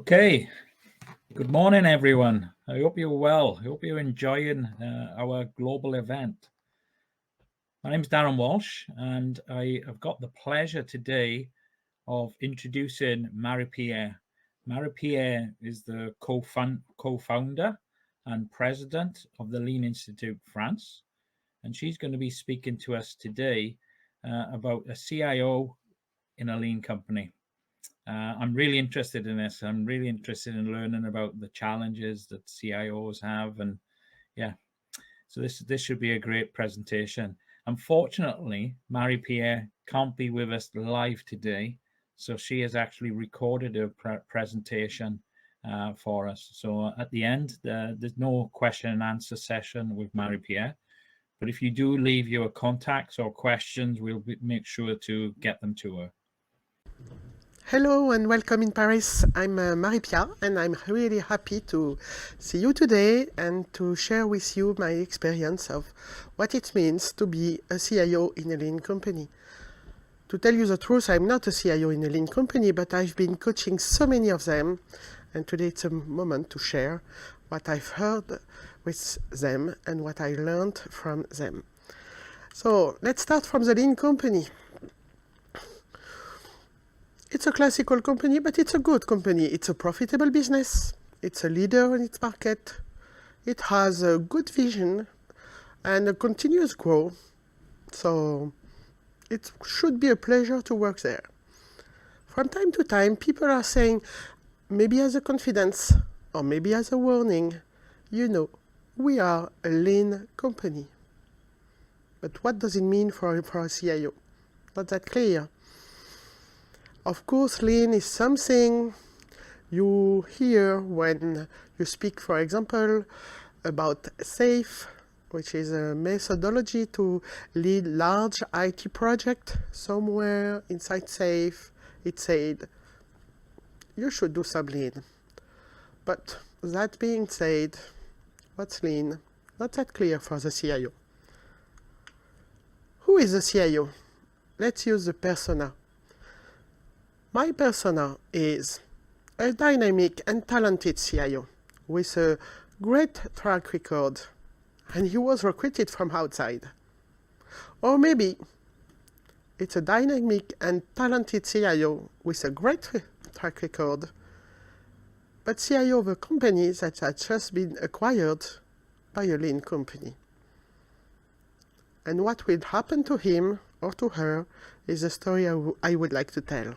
Okay, good morning, everyone. I hope you're well. I hope you're enjoying our global event. My name is Darren Walsh, and I have got the pleasure today of introducing Marie-Pierre. Marie-Pierre is the co-founder and president of the Lean Institute France, and she's going to be speaking to us today about a CIO in a lean company. I'm really interested in this. I'm really interested in learning about the challenges that CIOs have, and yeah, so this should be a great presentation. Unfortunately, Marie-Pierre can't be with us live today, so she has actually recorded a presentation for us. So at the end, there's no question and answer session with Marie-Pierre, but if you do leave your contacts or questions, we'll make sure to get them to her. Hello and welcome in Paris. I'm Marie-Pierre and I'm really happy to see you today and to share with you my experience of what it means to be a CIO in a lean company. To tell you the truth, I'm not a CIO in a lean company, but I've been coaching so many of them, and today it's a moment to share what I've heard with them and what I learned from them. So let's start from the lean company. It's a classical company, but it's a good company. It's a profitable business. It's a leader in its market. It has a good vision and a continuous growth. So it should be a pleasure to work there. From time to time, people are saying, maybe as a confidence or maybe as a warning, we are a lean company. But what does it mean for a CIO? Not that clear. Of course, lean is something you hear when you speak, for example, about SAFe, which is a methodology to lead large IT project. Somewhere inside SAFe, it said, you should do some lean. But that being said, what's lean? Not that clear for the CIO. Who is the CIO? Let's use the persona. My persona is a dynamic and talented CIO with a great track record, and he was recruited from outside. Or maybe it's a dynamic and talented CIO with a great track record, but CIO of a company that has just been acquired by a lean company. And what will happen to him or to her is a story I would like to tell.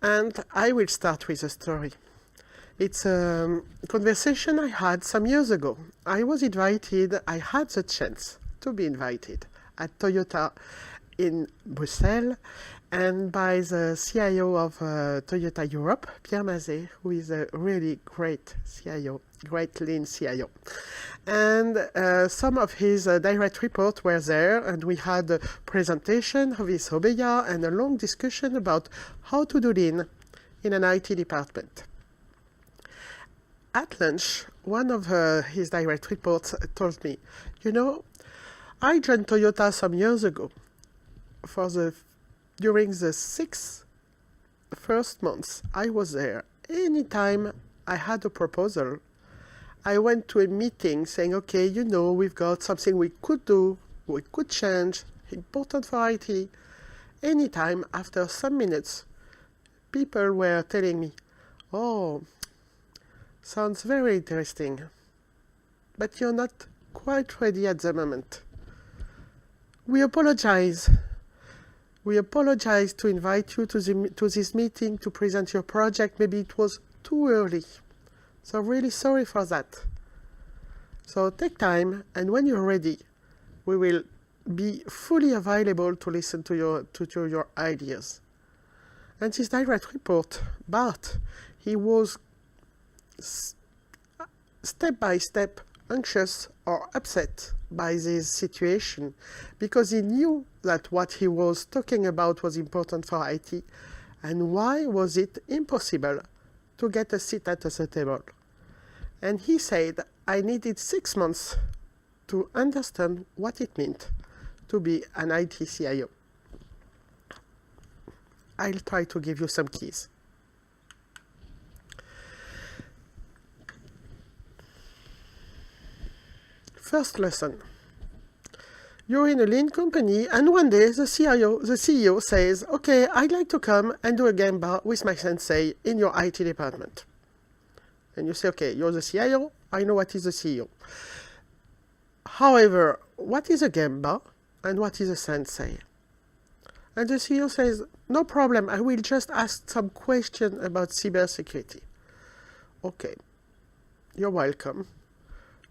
And I will start with a story. It's a conversation I had some years ago. I had the chance to be invited at Toyota in Brussels, and by the CIO of Toyota Europe, Pierre Mazet, who is a really great CIO, great lean CIO. And some of his direct reports were there, and we had a presentation of his Obeya and a long discussion about how to do lean in an IT department. At lunch, one of his direct reports told me, I joined Toyota some years ago. During the 6 first months I was there, anytime I had a proposal, I went to a meeting saying, okay, we've got something we could do, we could change, important for IT. Anytime, after some minutes, people were telling me, oh, sounds very interesting, but you're not quite ready at the moment. We apologize. We apologize to invite you to this meeting to present your project. Maybe it was too early. So really sorry for that. So take time, and when you're ready, we will be fully available to listen to your ideas. And his direct report, Bart, he was step by step anxious or upset by this situation, because he knew that what he was talking about was important for IT, and why was it impossible to get a seat at the table. And he said, I needed 6 months to understand what it meant to be an IT CIO. I'll try to give you some keys. First lesson. You're in a lean company, and one day the CEO says, okay, I'd like to come and do a Gemba with my sensei in your IT department. And you say, okay, you're the CIO, I know what is the CEO. However, what is a Gemba and what is a sensei? And the CEO says, no problem, I will just ask some questions about cybersecurity. Okay, you're welcome.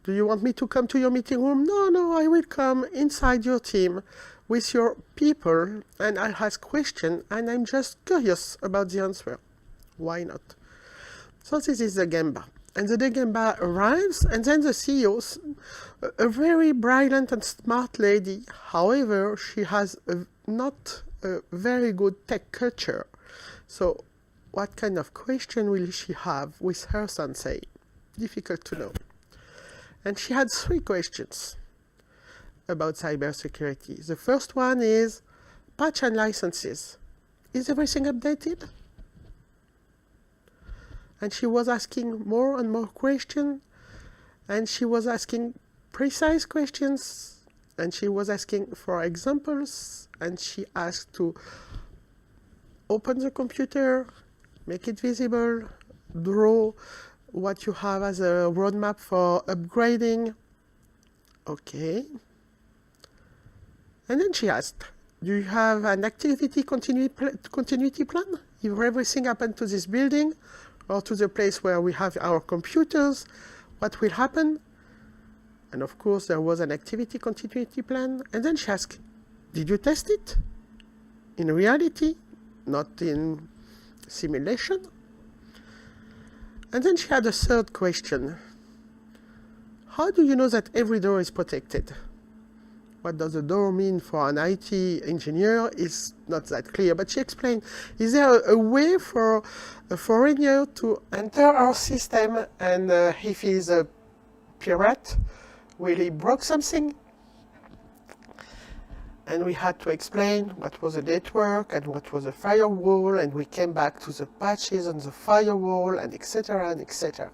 Do you want me to come to your meeting room? No, I will come inside your team with your people and I'll ask questions and I'm just curious about the answer. Why not? So this is the Gemba. And the Gemba arrives and then the CEO, a very brilliant and smart lady, however, she has not a very good tech culture. So what kind of question will she have with her sensei? Difficult to know. And she had 3 questions about cybersecurity. The first one is patch and licenses. Is everything updated? And she was asking more and more questions, and she was asking precise questions, and she was asking for examples, and she asked to open the computer, make it visible, draw what you have as a roadmap for upgrading. Okay. And then she asked, do you have an activity continuity plan? If everything happened to this building or to the place where we have our computers, what will happen? And of course, there was an activity continuity plan. And then she asked, did you test it? In reality, not in simulation? And then she had a third question. How do you know that every door is protected? What does a door mean for an IT engineer is not that clear, but she explained, is there a way for a foreigner to enter our system and if he's a pirate, will he break something? And we had to explain what was a network and what was a firewall, and we came back to the patches on the firewall, and etc. and etc.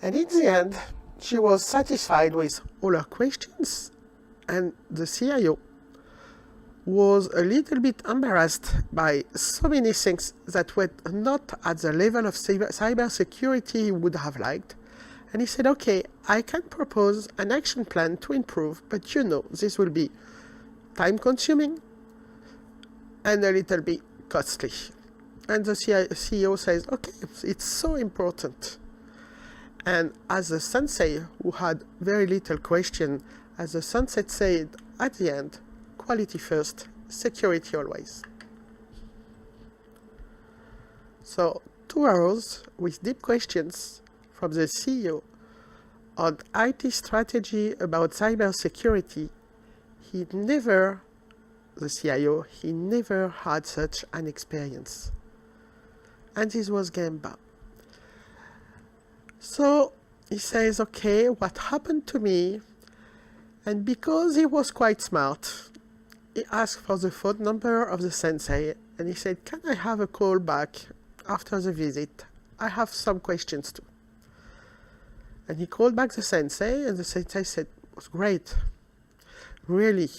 And in the end, she was satisfied with all her questions, and the CIO was a little bit embarrassed by so many things that were not at the level of cybersecurity he would have liked. And he said, okay, I can propose an action plan to improve, but this will be time-consuming and a little bit costly. And the CEO says, okay, it's so important. And as the sensei, who had very little question, as the sensei said at the end, quality first, security always. So 2 hours with deep questions from the CEO on IT strategy about cybersecurity. The CIO, he never had such an experience. And this was Gemba. So he says, okay, what happened to me? And because he was quite smart, he asked for the phone number of the sensei, and he said, can I have a call back after the visit? I have some questions too. And he called back the sensei, and the sensei said, it was great. Really,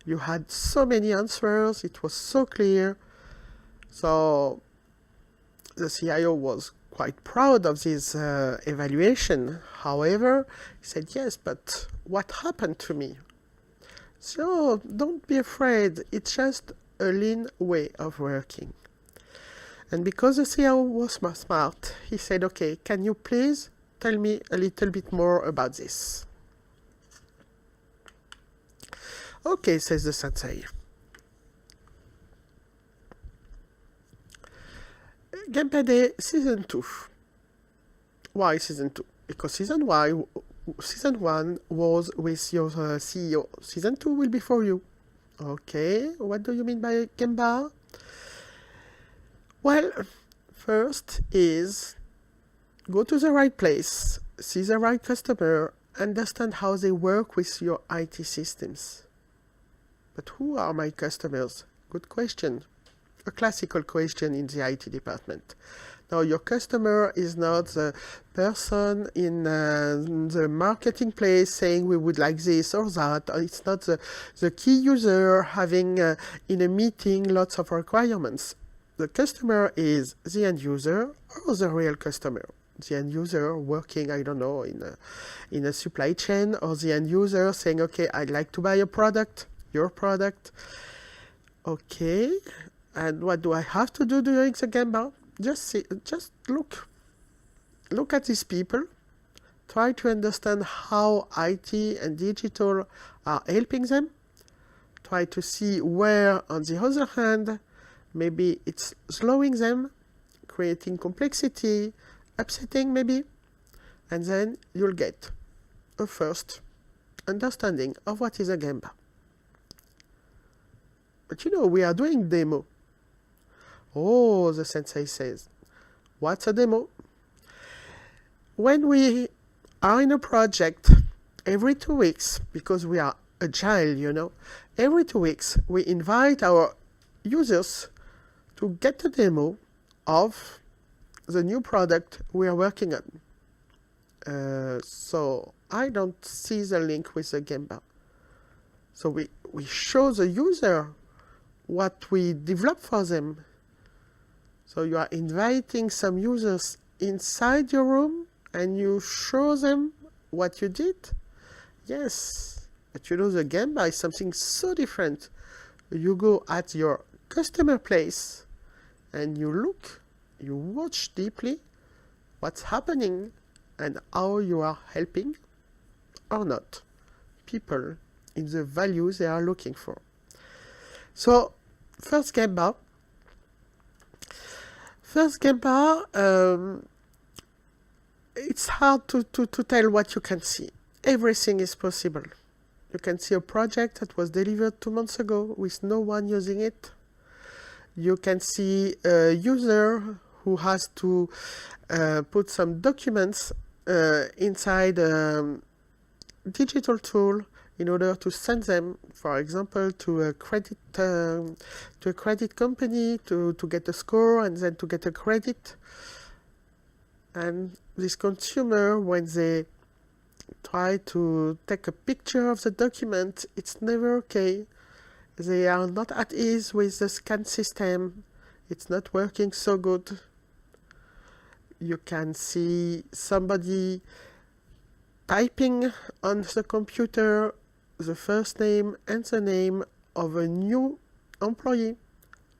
you had so many answers, it was so clear. So the CIO was quite proud of this evaluation. However, he said, yes, but what happened to me? So don't be afraid, it's just a lean way of working. And because the CIO was smart, he said, okay, can you please tell me a little bit more about this? Okay, says the sensei. Gemba Day Season 2. Why Season 2? Because Season 1 was with your CEO. Season 2 will be for you. Okay, what do you mean by Gemba? Well, first is go to the right place, see the right customer, understand how they work with your IT systems. But who are my customers? Good question. A classical question in the IT department. Now, your customer is not the person in the marketing place saying we would like this or that. It's not the key user having in a meeting lots of requirements. The customer is the end user or the real customer. The end user working, I don't know, in a supply chain, or the end user saying, okay, I'd like to buy a product, your product. Okay, and what do I have to do during the Gemba? Just look at these people, try to understand how IT and digital are helping them, try to see where, on the other hand, maybe it's slowing them, creating complexity, upsetting maybe, and then you'll get a first understanding of what is a Gemba. But we are doing demo. Oh, the sensei says, what's a demo? When we are in a project, every 2 weeks, because we are agile, every 2 weeks, we invite our users to get a demo of the new product we are working on. So I don't see the link with the Gemba. So we show the user what we develop for them. So you are inviting some users inside your room and you show them what you did? Yes. But the Gemba is something so different. You go at your customer place and you look, you watch deeply what's happening and how you are helping or not people in the values they are looking for. So, first Gemba, it's hard to tell what you can see. Everything is possible. You can see a project that was delivered 2 months ago with no one using it. You can see a user who has to put some documents inside a digital tool in order to send them, for example, to a credit company to get a score and then to get a credit. And this consumer, when they try to take a picture of the document, it's never okay. They are not at ease with the scan system. It's not working so good. You can see somebody typing on the computer the first name and the name of a new employee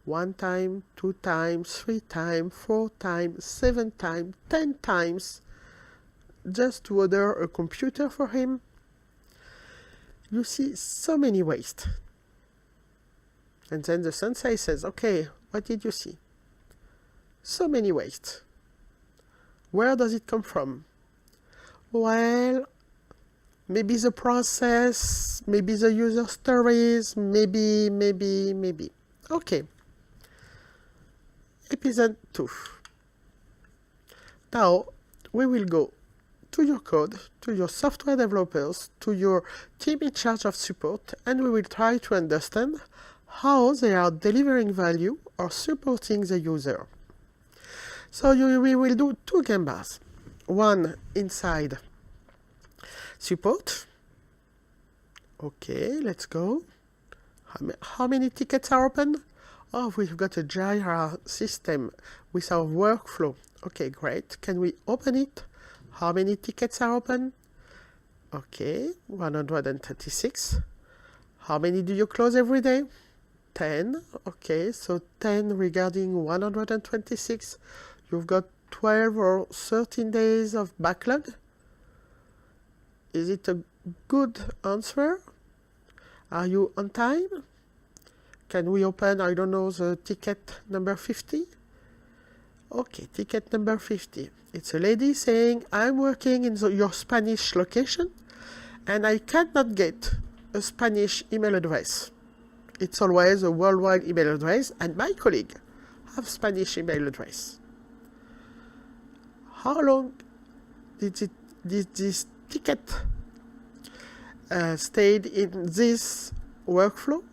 1 time, 2 times, 3 times, 4 times, 7 times, 10 times, just to order a computer for him. You see so many waste. And then the sensei says, okay, what did you see? So many waste. Where does it come from? Well, maybe the process, maybe the user stories, maybe. Okay. Episode 2. Now, we will go to your code, to your software developers, to your team in charge of support, and we will try to understand how they are delivering value or supporting the user. So we will do 2 Gembas. One inside support. Okay, let's go. How many tickets are open? Oh, we've got a Jira system with our workflow. Okay, great. Can we open it? How many tickets are open? Okay, 136. How many do you close every day? 10. Okay, so 10 regarding 126. You've got 12 or 13 days of backlog. Is it a good answer? Are you on time? Can we open, I don't know, the ticket number 50? Okay, ticket number 50. It's a lady saying, I'm working in your Spanish location and I cannot get a Spanish email address. It's always a worldwide email address and my colleague have Spanish email address. How long did this ticket stayed in this workflow?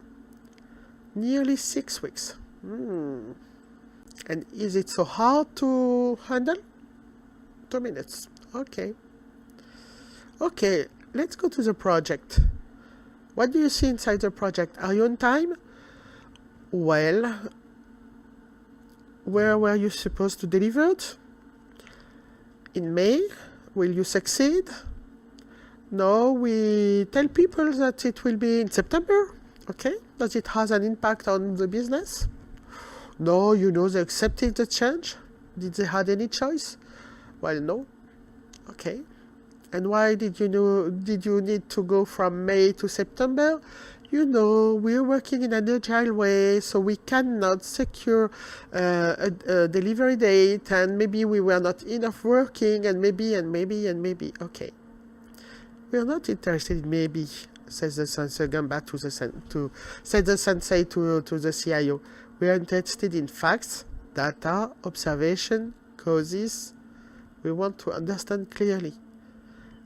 Nearly 6 weeks. And is it so hard to handle? 2 minutes. Okay. Okay, let's go to the project. What do you see inside the project? Are you on time? Well, where were you supposed to deliver it? In May? Will you succeed? No, we tell people that it will be in September. Okay, does it have an impact on the business? No, they accepted the change. Did they have any choice? Well, no. Okay. And why did you need to go from May to September? We're working in an agile way, so we cannot secure a delivery date, and maybe we were not enough working, and maybe. Okay. We're not interested in maybe, says the sensei, going back to said the sensei to the CIO. We are interested in facts, data, observation, causes. We want to understand clearly.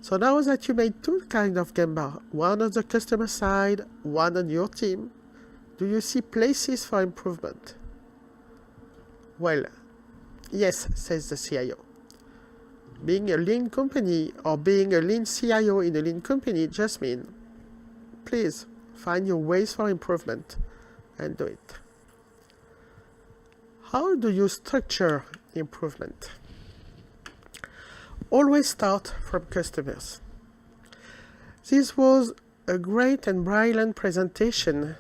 So now that you made two kinds of Gemba, one on the customer side, one on your team, do you see places for improvement? Well, yes, says the CIO. Being a lean company or being a lean CIO in a lean company just means, please find your ways for improvement and do it. How do you structure improvement? Always start from customers. This was a great and brilliant presentation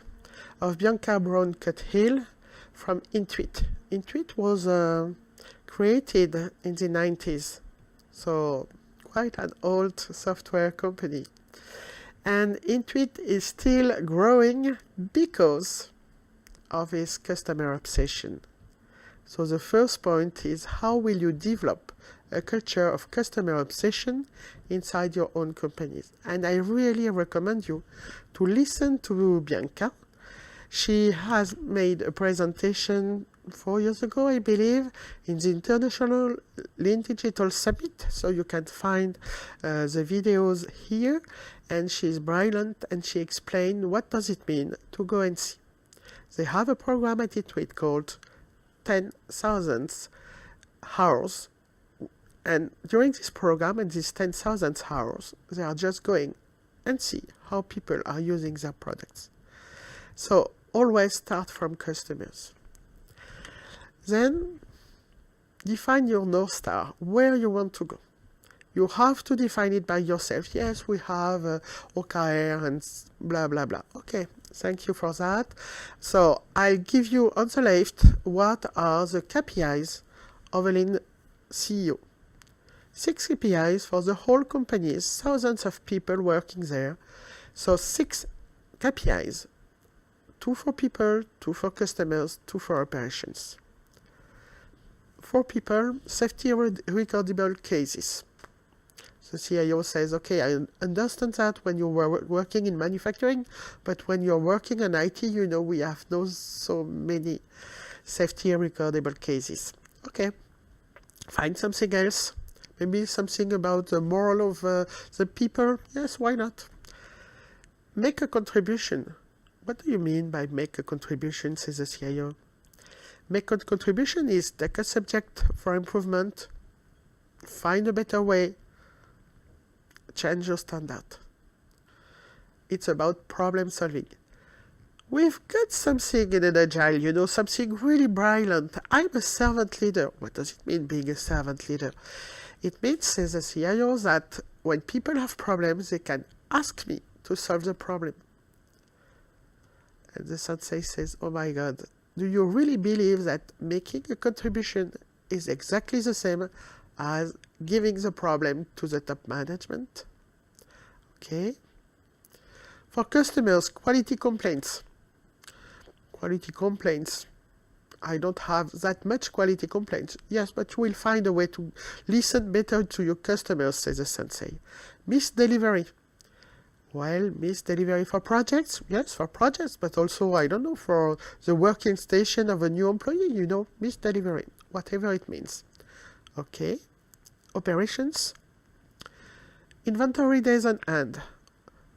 of Bianca Brown-Cuthill from Intuit. Intuit was created in the 90s, so quite an old software company. And Intuit is still growing because of its customer obsession. So the first point is, how will you develop a culture of customer obsession inside your own companies? And I really recommend you to listen to Bianca. She has made a presentation 4 years ago, I believe, in the International Lean Digital Summit. So you can find the videos here. And she's brilliant, and she explained what does it mean to go and see. They have a program at Intuit called 10,000 hours. And during this program and these 10,000 hours, they are just going and see how people are using their products. So always start from customers. Then define your North Star, where you want to go. You have to define it by yourself. Yes, we have OKR and blah, blah, blah. Okay, thank you for that. So I'll give you on the left what are the KPIs of a lean CEO. 6 KPIs for the whole company, thousands of people working there. So 6 KPIs, 2 for people, 2 for customers, 2 for operations. For people, safety recordable cases. The CIO says, okay, I understand that when you were working in manufacturing, but when you're working in IT, we have no so many safety recordable cases. Okay, find something else. Maybe something about the moral of the people. Yes, why not? Make a contribution. What do you mean by make a contribution, says the CIO? Make a contribution is take a subject for improvement, find a better way, change your standard. It's about problem solving. We've got something in an agile, something really brilliant. I'm a servant leader. What does it mean, being a servant leader? It means, says the CIO, that when people have problems, they can ask me to solve the problem. And the sensei says, oh my God, do you really believe that making a contribution is exactly the same as giving the problem to the top management? Okay. For customers, quality complaints. Quality complaints. I don't have that much quality complaints. Yes, but you will find a way to listen better to your customers, says the sensei. Missed delivery. Well, missed delivery for projects? Yes, for projects, but also, I don't know, for the working station of a new employee, missed delivery, whatever it means. Okay. Operations. Inventory days on hand.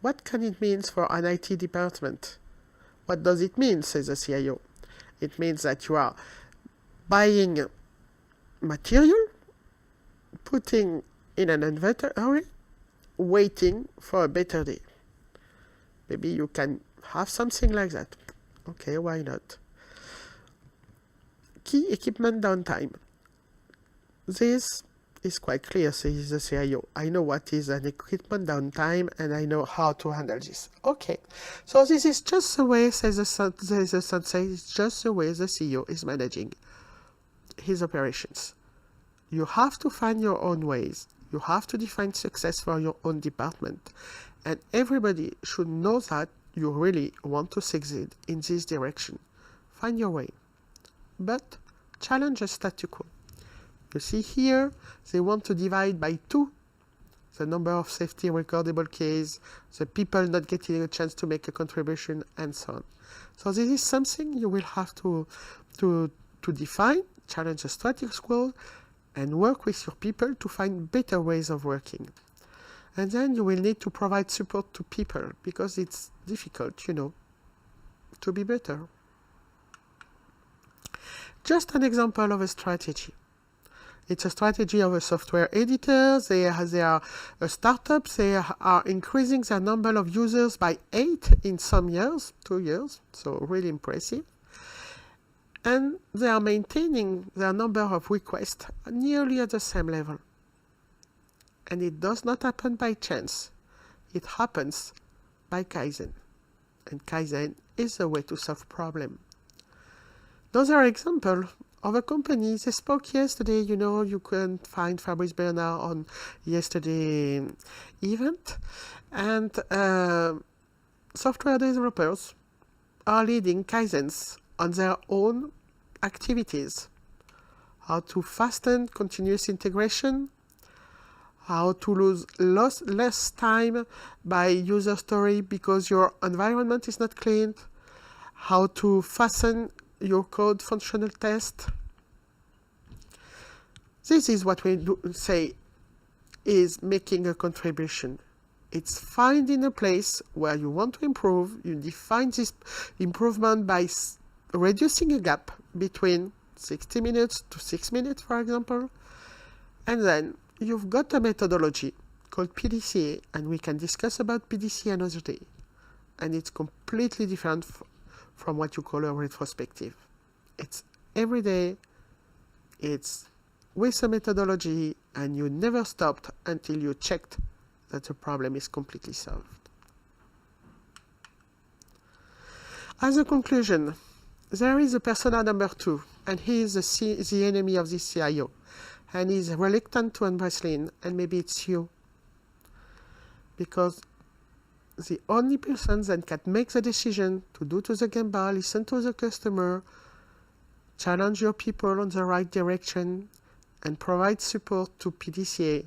What can it mean for an IT department? What does it mean, says the CIO? It means that you are buying material, putting in an inventory, waiting for a better day. Maybe you can have something like that. Okay, why not? Key equipment downtime. This is quite clear, says the CIO. I know what is an equipment downtime and I know how to handle this. Okay, so this is just the way, says the sensei, it's just the way the CEO is managing his operations. You have to find your own ways. You have to define success for your own department. And everybody should know that you really want to succeed in this direction. Find your way. But challenge the status quo. You see here, they want to divide by 2 the number of safety recordable cases, the people not getting a chance to make a contribution, and so on. So this is something you will have to define, challenge the status quo, and work with your people to find better ways of working. And then you will need to provide support to people, because it's difficult, to be better. Just an example of a strategy. It's a strategy of a software editor. They are a startup. They are increasing their number of users by 8 in some years, 2 years, so really impressive. And they are maintaining their number of requests nearly at the same level. And it does not happen by chance. It happens by Kaizen. And Kaizen is the way to solve problems. Another example of a company, they spoke yesterday, you can find Fabrice Bernard on yesterday event. And software developers are leading Kaizens on their own activities. How to fasten continuous integration, how to lose less time by user story because your environment is not cleaned, how to fasten your code functional test. This is what we say is making a contribution. It's finding a place where you want to improve. You define this improvement by reducing a gap between 60 minutes to 6 minutes, for example. And then you've got a methodology called PDCA, and we can discuss about PDCA another day. And it's completely different from what you call a retrospective. It's every day, it's with a methodology, and you never stopped until you checked that the problem is completely solved. As a conclusion, there is a persona number 2, and he is the enemy of this CIO, and he's reluctant to embrace Lean, and maybe it's you. Because the only person that can make the decision to do to the Gemba, listen to the customer, challenge your people on the right direction, and provide support to PDCA,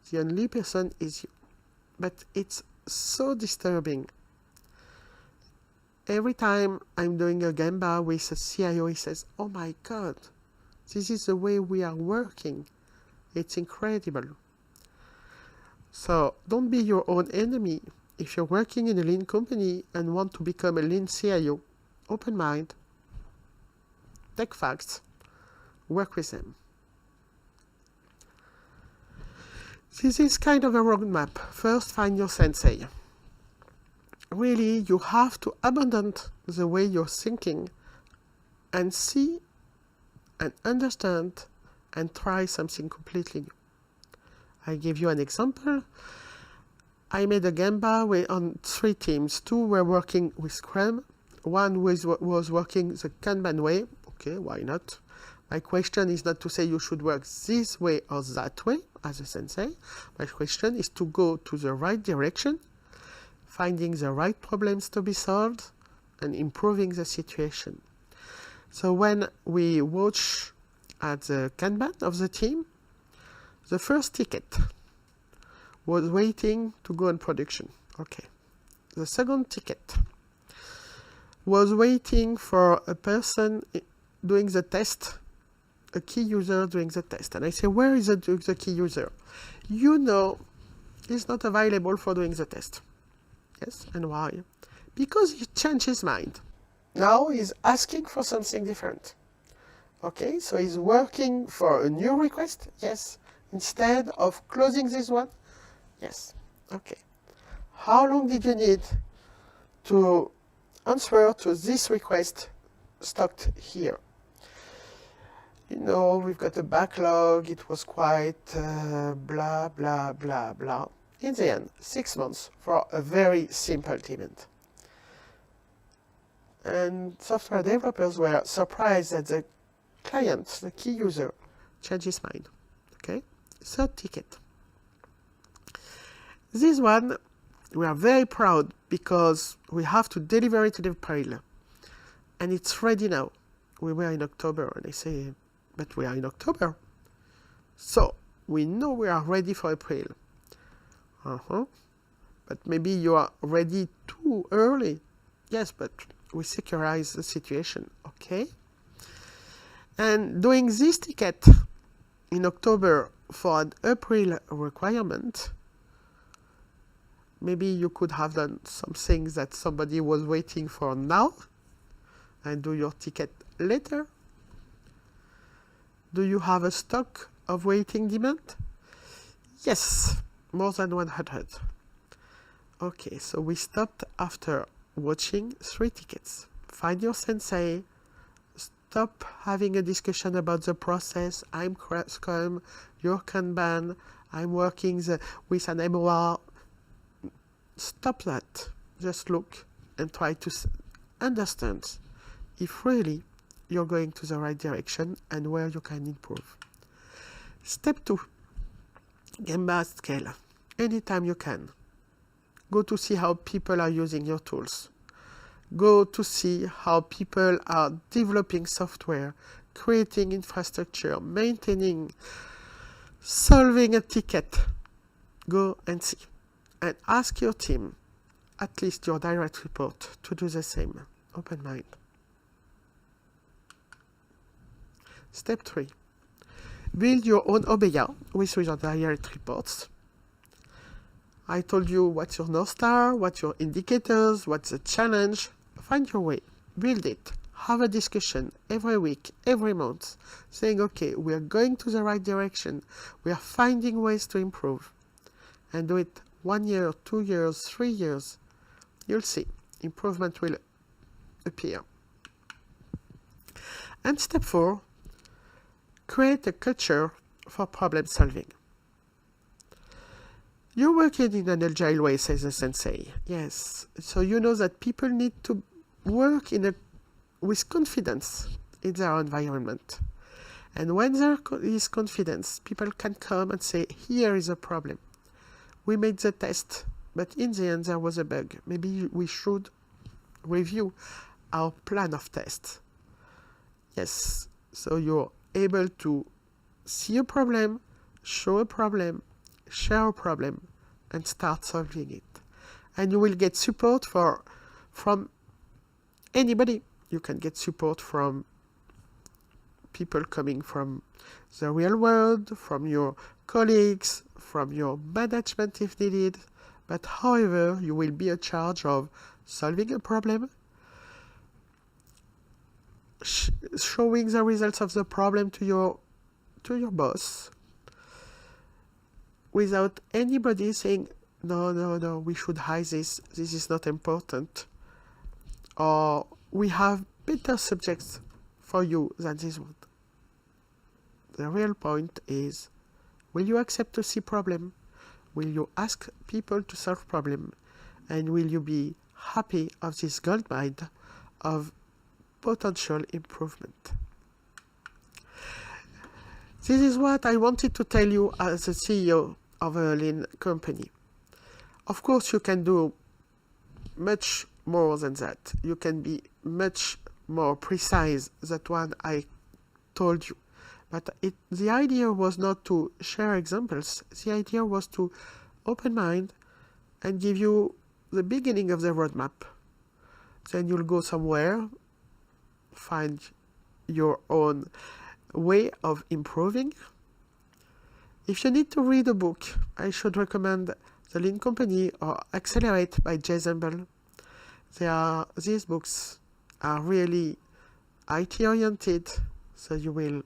the only person is you. But it's so disturbing. Every time I'm doing a Gemba with a CIO, he says, "Oh my God, this is the way we are working. It's incredible." So don't be your own enemy. If you're working in a lean company and want to become a lean CIO, open mind, take facts, work with them. This is kind of a roadmap. First, find your sensei. Really, you have to abandon the way you're thinking and see and understand and try something completely new. I give you an example. I made a Gemba on 3 teams. 2 were working with Scrum. 1 was working the Kanban way. Okay, why not? My question is not to say you should work this way or that way as a sensei. My question is to go to the right direction, finding the right problems to be solved, and improving the situation. So when we watch at the Kanban of the team, the first ticket was waiting to go in production. Okay. The second ticket was waiting for a person doing the test, a key user doing the test. And I say, where is the key user? He's not available for doing the test. Yes, and why? Because he changed his mind. Now he's asking for something different. Okay, so he's working for a new request? Yes. Instead of closing this one? Yes. Okay. How long did you need to answer to this request stocked here? You know, we've got a backlog, it was quite blah, blah, blah, blah. In the end, 6 months for a very simple event. And software developers were surprised that the client, the key user, changed his mind. Okay, third ticket. This one, we are very proud because we have to deliver it in April. And it's ready now. We were in October, and I say, but we are in October. So, we know we are ready for April. But maybe you are ready too early. Yes, but we securize the situation, okay? And doing this ticket in October for an April requirement, maybe you could have done some things that somebody was waiting for now and do your ticket later. Do you have a stock of waiting demand? Yes, more than 100. Okay, so we stopped after watching 3 tickets. Find your sensei. Stop having a discussion about the process. I'm Scrum, you're Kanban, I'm working with an MOR. Stop that. Just look and try to understand if really you're going to the right direction and where you can improve. Step 2, Gemba scale. Anytime you can. Go to see how people are using your tools. Go to see how people are developing software, creating infrastructure, maintaining, solving a ticket. Go and see. And ask your team, at least your direct report, to do the same. Open mind. Step 3. Build your own OBEA with your direct reports. I told you what's your North Star, what's your indicators, what's the challenge. Find your way. Build it. Have a discussion every week, every month, saying, okay, we are going to the right direction. We are finding ways to improve. And do it 1 year, 2 years, 3 years. You'll see. Improvement will appear. And step 4, create a culture for problem solving. You're working in an agile way, says the sensei. Yes. So you know that people need to work with confidence in their environment. And when there is confidence, people can come and say, here is a problem. We made the test, but in the end there was a bug. Maybe we should review our plan of tests. Yes. So you're able to see a problem, show a problem, share a problem, and start solving it. And you will get support from anybody. You can get support from people coming from the real world, from your colleagues, from your management if needed. But however, you will be in charge of solving a problem, showing the results of the problem to your boss, without anybody saying, no, we should hide this is not important, or we have better subjects for you than this one. The real point is, will you accept to see problem? Will you ask people to solve problem? And will you be happy of this gold mine of potential improvement? This is what I wanted to tell you as a CEO of a lean company. Of course, you can do much more than that. You can be much more precise than what I told you. But the idea was not to share examples. The idea was to open mind and give you the beginning of the roadmap. Then you'll go somewhere, find your own way of improving. If you need to read a book, I should recommend The Lean Company or Accelerate by Jay Zumble. These books are really IT oriented, so you will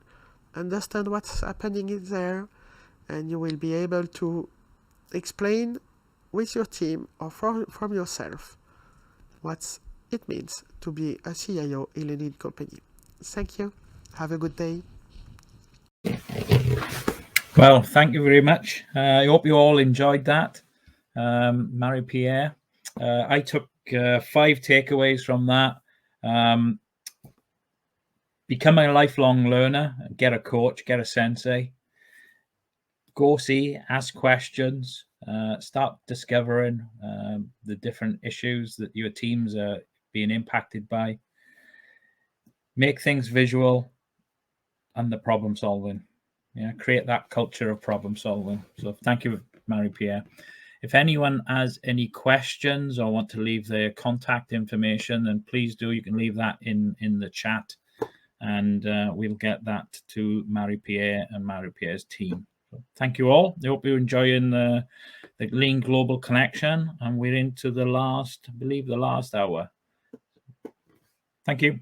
understand what's happening in there, and you will be able to explain with your team or from yourself what it means to be a CIO in a lean company. Thank you. Have a good day. Well, thank you very much. I hope you all enjoyed that, Marie-Pierre. I took 5 takeaways from that. Become a lifelong learner, get a coach, get a sensei. Go see, ask questions, start discovering the different issues that your teams are being impacted by. Make things visual and the problem solving. Yeah, create that culture of problem solving. So thank you, Marie-Pierre. If anyone has any questions or want to leave their contact information, then please do. You can leave that in the chat, and we'll get that to Marie-Pierre and Marie-Pierre's team. So thank you all. I hope you're enjoying the Lean Global Connection, and we're into the last, I believe, the last hour. Thank you.